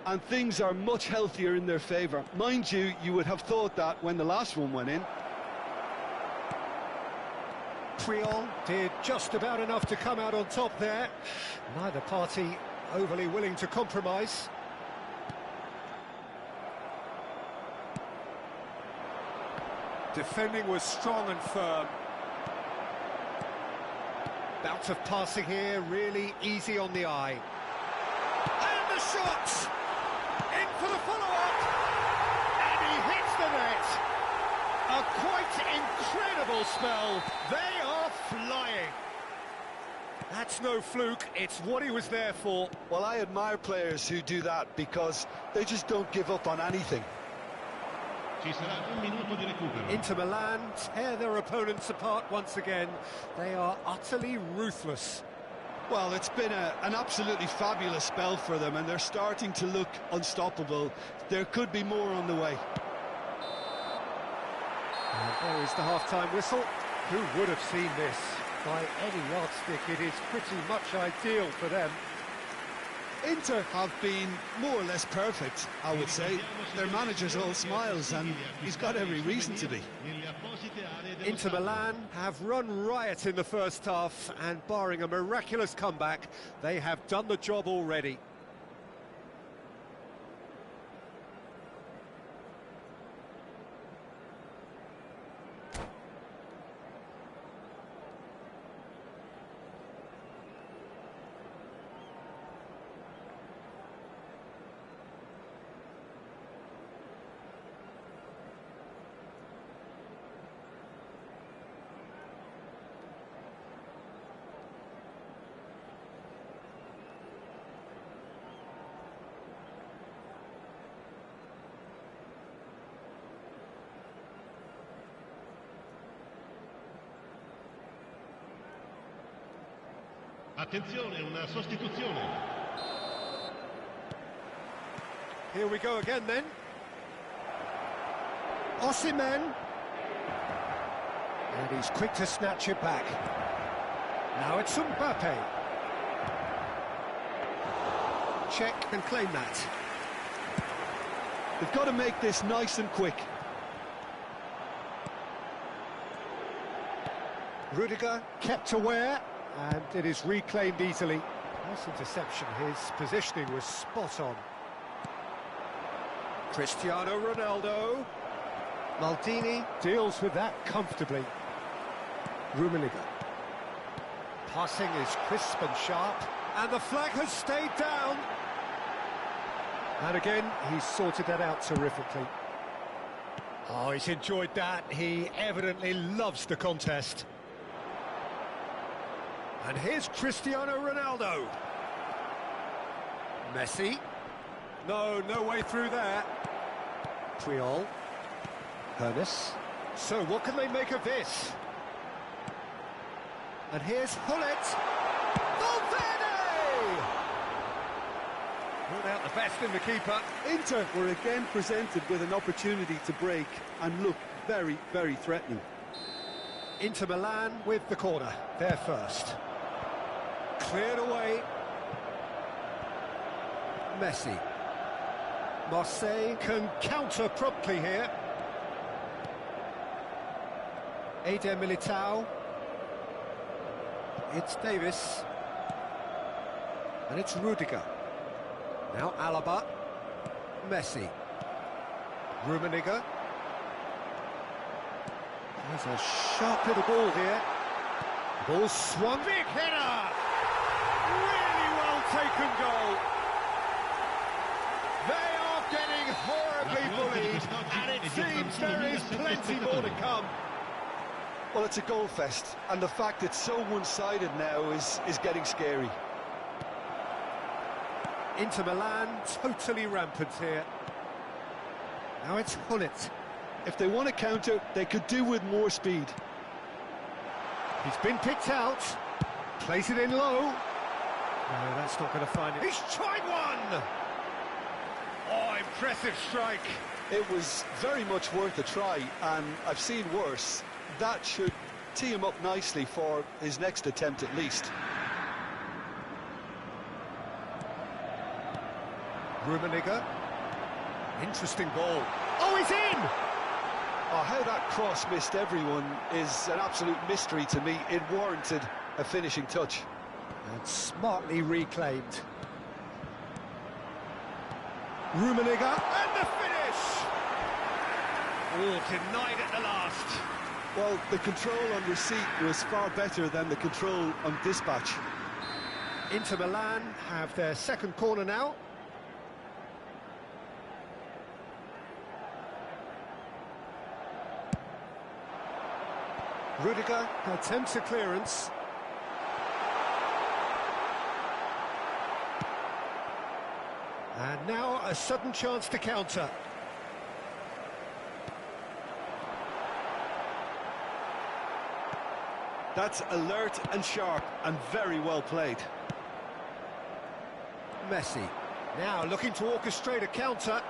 And things are much healthier in their favour. Mind you, you would have thought that when the last one went in. Puyol did just about enough to come out on top there. Neither party overly willing to compromise. Defending was strong and firm. Bout of passing here, really easy on the eye. And the shot! In for the follow-up! And he hits the net! A quite incredible spell. They are flying. That's no fluke, it's what he was there for. Well, I admire players who do that because they just don't give up on anything. Ci sarà un minuto di recupero. Inter Milan tear their opponents apart once again. They are utterly ruthless. Well, it's been an absolutely fabulous spell for them, and they're starting to look unstoppable. There could be more on the way. And there is the half-time whistle. Who would have seen this? By any yardstick, it is pretty much ideal for them. Inter have been more or less perfect, I would say. Their manager's all smiles, and he's got every reason to be. Inter Milan have run riot in the first half, and barring a miraculous comeback, they have done the job already. Attenzione, una sostituzione. Here we go again then. Osimhen. And he's quick to snatch it back. Now it's Mbappe. Check and claim that. They've got to make this nice and quick. Rudiger kept aware, and it is reclaimed easily. Nice interception, his positioning was spot on. Cristiano Ronaldo. Maldini deals with that comfortably. Rummenigge. Passing is crisp and sharp, and the flag has stayed down. And again, he's sorted that out terrifically. Oh, he's enjoyed that. He evidently loves the contest. And here's Cristiano Ronaldo. Messi. No way through there. Puyol. Hernes. So what can they make of this? And here's Hullet. Valverde! Brought out the best in the keeper. Inter were again presented with an opportunity to break and look very, very threatening. Inter Milan with the corner. They're first. Cleared away. Messi. Marseille can counter promptly here. Eder Militao. It's Davis. And it's Rudiger. Now Alaba. Messi. Rummenigge. There's a sharp little ball here. Ball swung. Big header! Really well taken goal. They are getting horribly bullied, and it seems there is plenty more to come. Well, it's a goal fest, and the fact it's so one-sided now is getting scary. Inter Milan totally rampant here. Now it's Hullet. If they want to counter, they could do with more speed. He's been picked out. Plays it in low. No, that's not going to find it. He's tried one! Oh, impressive strike. It was very much worth a try, and I've seen worse. That should tee him up nicely for his next attempt at least. Rummenigge. Interesting ball. Oh, he's in! Oh, how that cross missed everyone is an absolute mystery to me. It warranted a finishing touch. And smartly reclaimed. Rummenigge, and the finish! Oh, denied at the last. Well, the control on receipt was far better than the control on dispatch. Inter Milan have their second corner now. Rudiger attempts a clearance. And now a sudden chance to counter. That's alert and sharp and very well played. Messi now looking to orchestrate a counter.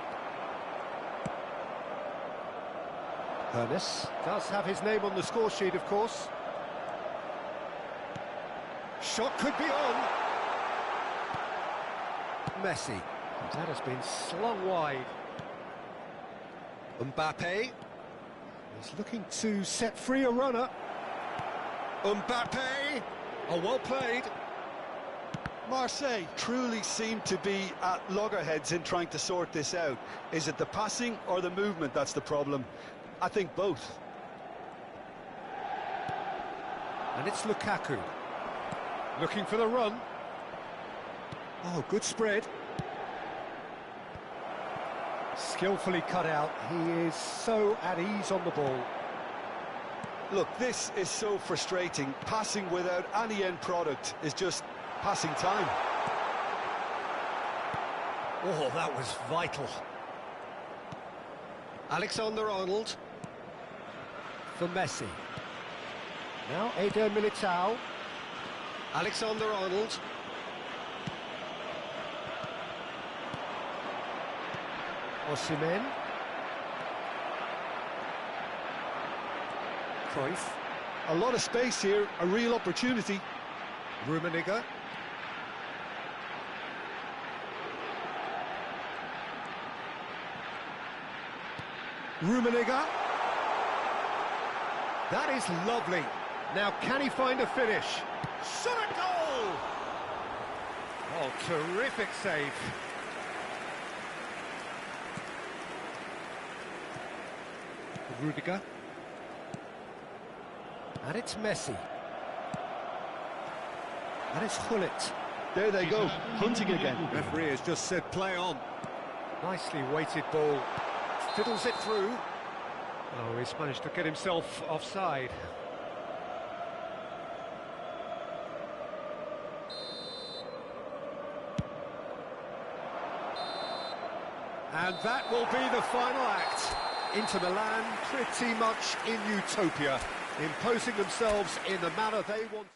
Ernest does have his name on the score sheet, of course. Shot could be on. Messi. That has been slung wide. Mbappe is looking to set free a runner. Mbappe. Oh, well played. Marseille truly seem to be at loggerheads in trying to sort this out. Is it the passing or the movement that's the problem? I think both. And it's Lukaku. Looking for the run. Oh, good spread. Skillfully cut out. He is so at ease on the ball. Look, this is so frustrating. Passing without any end product is just passing time. Oh, that was vital. Alexander-Arnold for Messi. Now Eder Militao. Alexander-Arnold. Osimhen. Cruyff. A lot of space here, a real opportunity. Rummenigge. Rummenigge. That is lovely. Now, can he find a finish? Shot a goal! Oh, terrific save. Rudiger. And it's Messi. And it's Hullet. There they go, hunting again. Referee has just said play on. Nicely weighted ball. Fiddles it through. Oh, he's managed to get himself offside. And that will be the final act. Inter Milan pretty much in utopia, imposing themselves in the manner they want.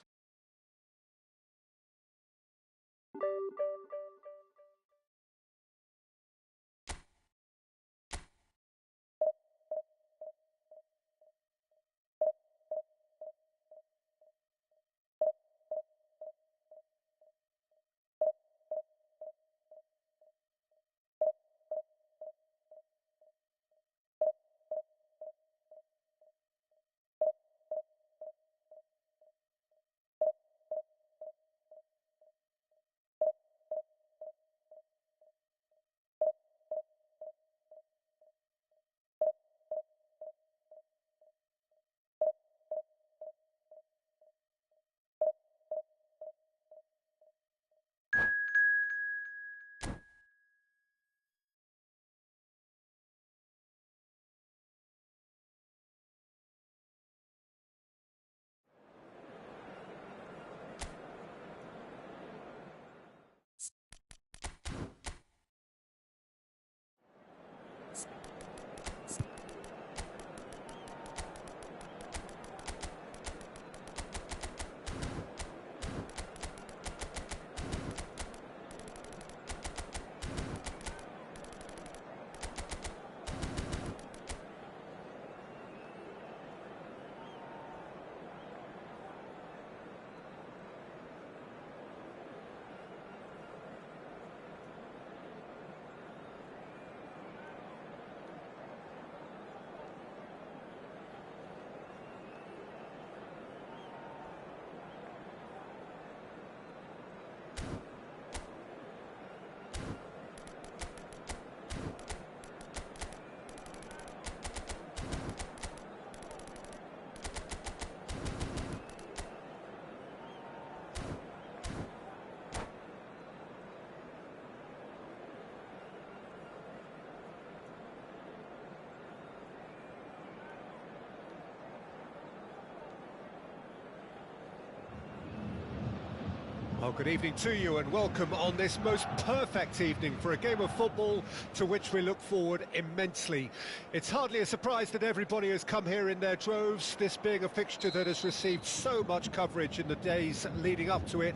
Well, good evening to you and welcome on this most perfect evening for a game of football to which we look forward immensely. It's hardly a surprise that everybody has come here in their droves, this being a fixture that has received so much coverage in the days leading up to it.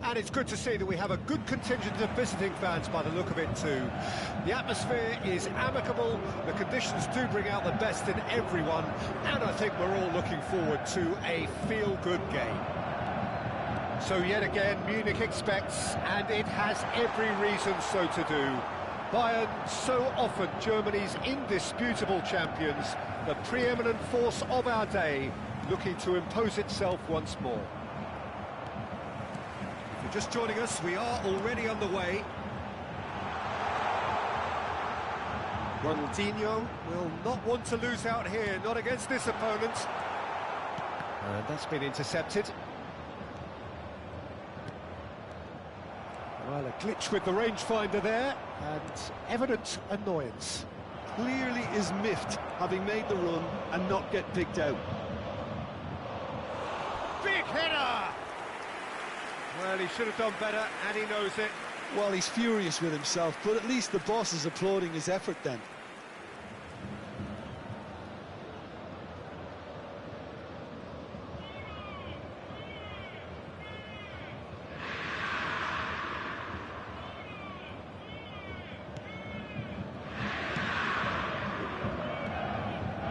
And it's good to see that we have a good contingent of visiting fans by the look of it too. The atmosphere is amicable, the conditions do bring out the best in everyone, and I think we're all looking forward to a feel-good game. So yet again, Munich expects, and it has every reason so to do. Bayern, so often Germany's indisputable champions, the preeminent force of our day, looking to impose itself once more. If you're just joining us, we are already underway. Ronaldinho will not want to lose out here, not against this opponent. And that's been intercepted. Well, a glitch with the rangefinder there, and evident annoyance. Clearly is miffed, having made the run and not get picked out. Big header! Well, he should have done better, and he knows it. Well, he's furious with himself, but at least the boss is applauding his effort then.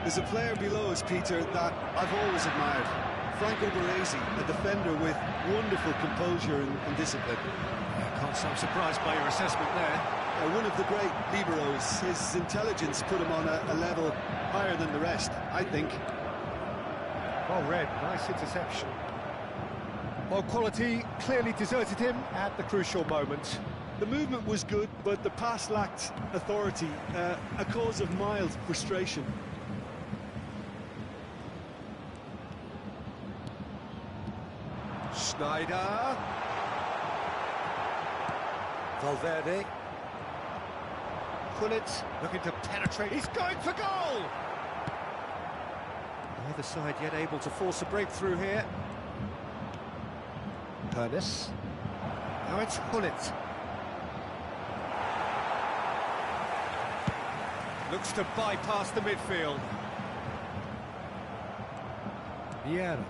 There's a player below us, Peter, that I've always admired. Franco Baresi, a defender with wonderful composure and discipline. Yeah, can't say I'm surprised by your assessment there. One of the great liberos. His intelligence put him on a level higher than the rest, I think. Well read, nice interception. Well, quality clearly deserted him at the crucial moment. The movement was good, but the pass lacked authority, a cause of mild frustration. Schneider. Valverde. Gullit looking to penetrate. He's going for goal! Neither side yet able to force a breakthrough here. Pernis. Now it's Gullit. Looks to bypass the midfield. Vieira.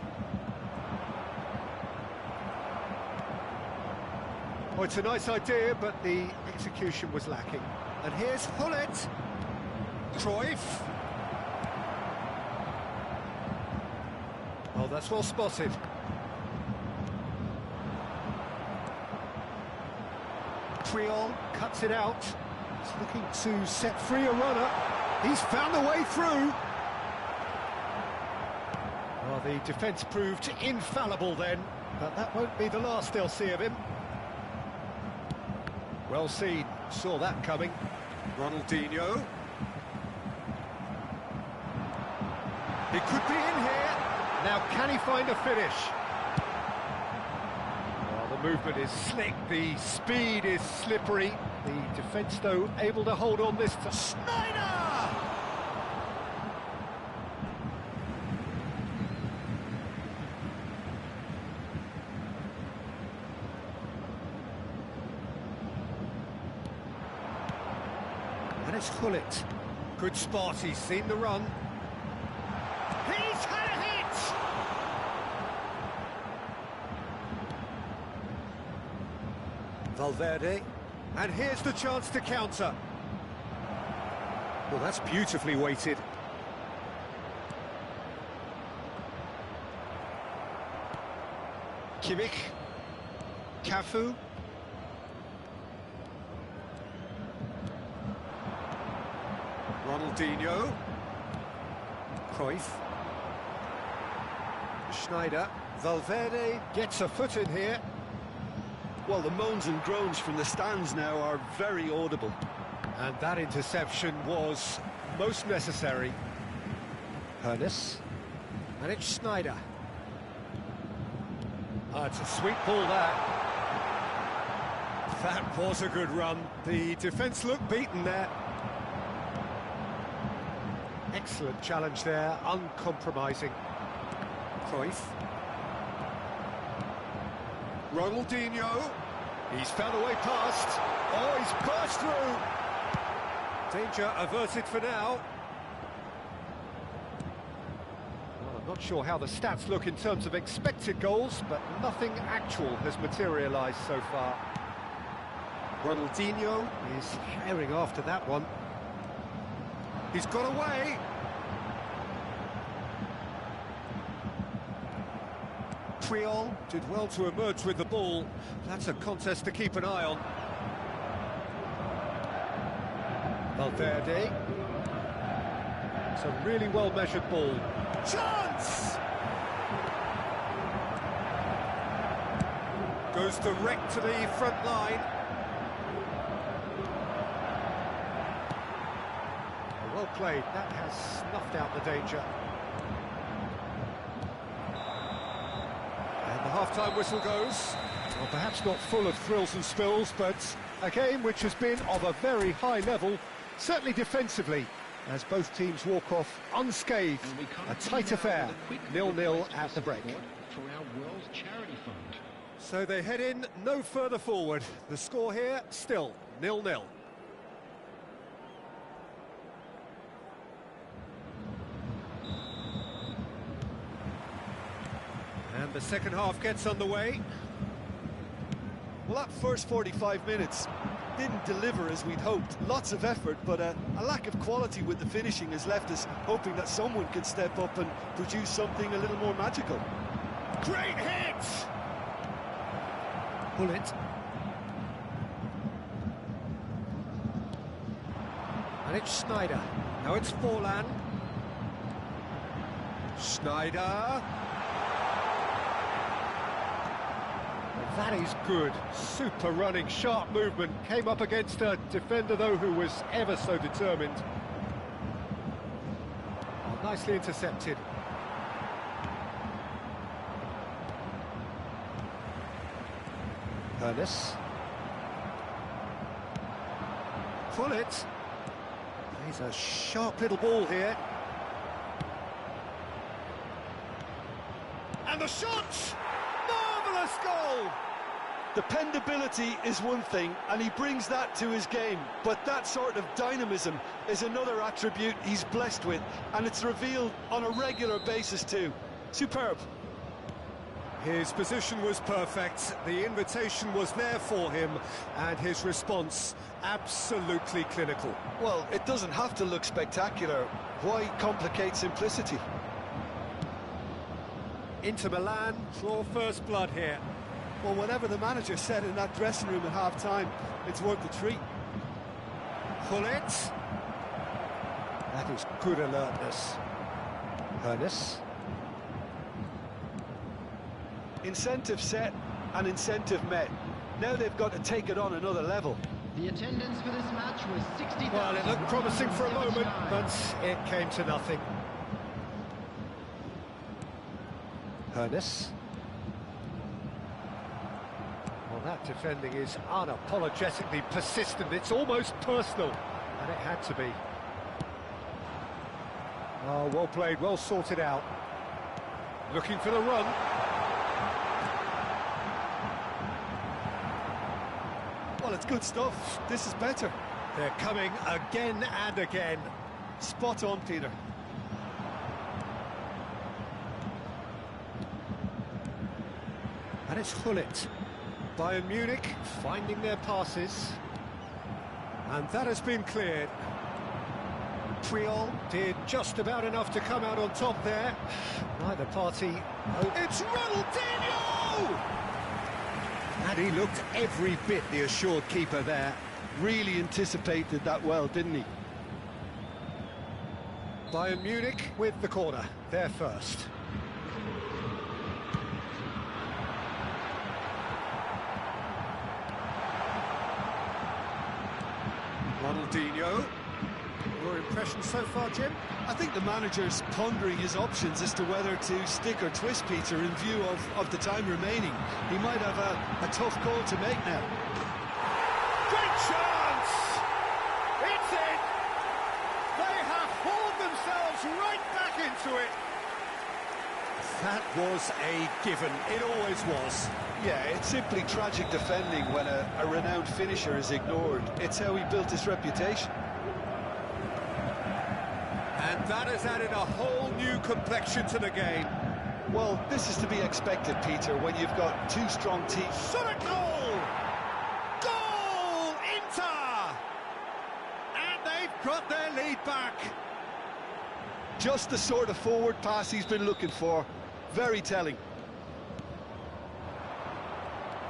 Oh, it's a nice idea, but the execution was lacking. And here's Gullit. Cruyff. Oh, that's well spotted. Triol cuts it out. He's looking to set free a runner. He's found the way through. Well, the defence proved infallible then, but that won't be the last they'll see of him. Well seen, saw that coming. Ronaldinho. He could be in here. Now can he find a finish? Well, the movement is slick, the speed is slippery. The defence, though, able to hold on this time. Schneider! And it's Gullit. Good spot, he's seen the run. He's had a hit! Valverde. And here's the chance to counter. Well, that's beautifully weighted. Kimmich. Cafu. Ronaldinho. Cruyff. Schneider. Valverde gets a foot in here. Well, the moans and groans from the stands now are very audible. And that interception was most necessary. Pernis. And it's Schneider. Oh, it's a sweet ball, that. That was a good run. The defence looked beaten there. Excellent challenge there, uncompromising. Cruyff. Ronaldinho. He's found a way past. Oh, he's burst through. Danger averted for now. Well, I'm not sure how the stats look in terms of expected goals, but nothing actual has materialised so far. Ronaldinho is herring after that one. He's got away. Papilo did well to emerge with the ball. That's a contest to keep an eye on. Valverde. It's a really well-measured ball. Chance! Goes direct to the front line. Well played. That has snuffed out the danger. And the half-time whistle goes. Well, perhaps not full of thrills and spills, but a game which has been of a very high level, certainly defensively, as both teams walk off unscathed. A tight affair, 0-0 at the break. For our World Charity Fund. So they head in no further forward. The score here still 0-0. And the second half gets underway. Well, that first 45 minutes didn't deliver as we'd hoped. Lots of effort, but a lack of quality with the finishing has left us hoping that someone can step up and produce something a little more magical. Great hit! Bullet. And it's Schneider. Now it's Forlan. Schneider. That is good. Super running, sharp movement. Came up against a defender, though, who was ever so determined. Oh, nicely intercepted. Ernest. Bullet. He's a sharp little ball here. And the shot! Marvellous goal! Dependability is one thing, and he brings that to his game, but that sort of dynamism is another attribute he's blessed with, and it's revealed on a regular basis too. Superb. His position was perfect, the invitation was there for him, and his response absolutely clinical. Well, it doesn't have to look spectacular. Why complicate simplicity? Inter Milan draw first blood here. Well, whatever the manager said in that dressing room at half-time, it's worth the treat. Bullet. That is good alertness. Ernest. Incentive set and incentive met. Now they've got to take it on another level. The attendance for this match was 60,000. Well, it looked promising for a moment, but it came to nothing. Ernest. Well, that defending is unapologetically persistent. It's almost personal, and it had to be. Oh, well played, well sorted out. Looking for the run. Well, it's good stuff. This is better. They're coming again and again. Spot on, Peter. And it's Hullet. Bayern Munich finding their passes. And that has been cleared. Papilo did just about enough to come out on top there. Neither party... It's Ronaldinho! And he looked every bit the assured keeper there. Really anticipated that well, didn't he? Bayern Munich with the corner. They're first. Ronaldinho. Your impression so far, Jim? I think the manager's pondering his options as to whether to stick or twist Peter in view of the time remaining. He might have a tough call to make now. Great chance! It's in! They have hauled themselves right back into it. That was a given. It always was. Yeah, it's simply tragic defending when a renowned finisher is ignored. It's how he built his reputation. And that has added a whole new complexion to the game. Well, this is to be expected, Peter, when you've got two strong teams. Shot at goal! Goal! Inter! And they've got their lead back. Just the sort of forward pass he's been looking for. Very telling.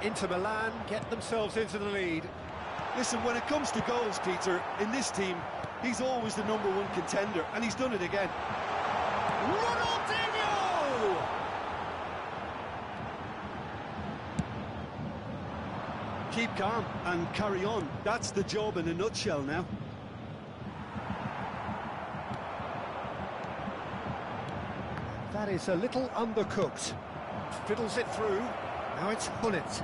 Inter Milan get themselves into the lead. Listen, when it comes to goals, Peter, in this team, he's always the #1 contender, and he's done it again. Ronaldinho! Keep calm and carry on. That's the job in a nutshell now. That is a little undercooked. Fiddles it through. Now it's Hullet.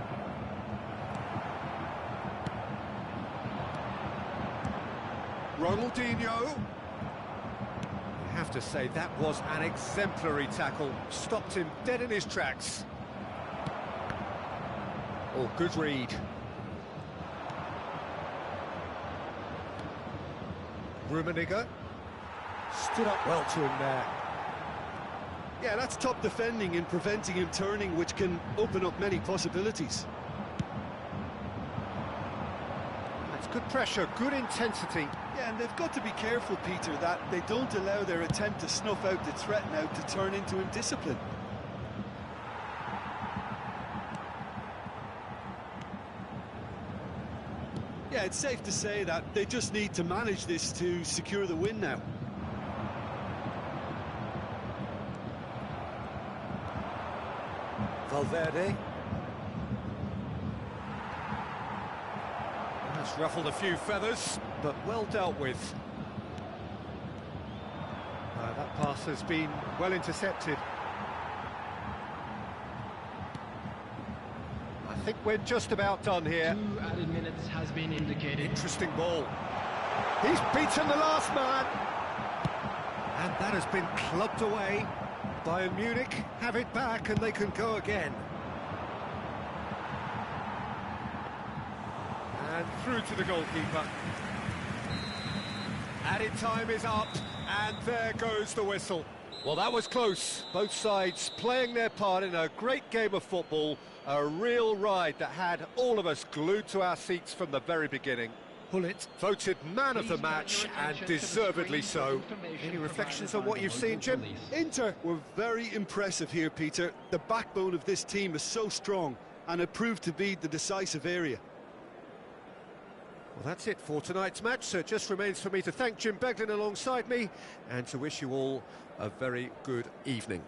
Ronaldinho. I have to say, that was an exemplary tackle. Stopped him dead in his tracks. Oh, good read. Rummenigge. Stood up well to him there. Yeah, that's top defending and preventing him turning, which can open up many possibilities. That's good pressure, good intensity. Yeah, and they've got to be careful, Peter, that they don't allow their attempt to snuff out the threat now to turn into indiscipline. Yeah, it's safe to say that they just need to manage this to secure the win now. Valverde. That's ruffled a few feathers, but well dealt with. That pass has been well intercepted. I think we're just about done here. 2 added minutes has been indicated. Interesting ball. He's beaten the last man. And that has been clubbed away. Bayern Munich have it back and they can go again. And through to the goalkeeper. Added time is up, and there goes the whistle. Well, that was close. Both sides playing their part in a great game of football. A real ride that had all of us glued to our seats from the very beginning. Hullet voted man of the match, and deservedly so. Any reflections on what you've seen, Jim? Inter were very impressive here, Peter. The backbone of this team is so strong, and it proved to be the decisive area. Well, that's it for tonight's match, so it just remains for me to thank Jim Beglin alongside me, and to wish you all a very good evening.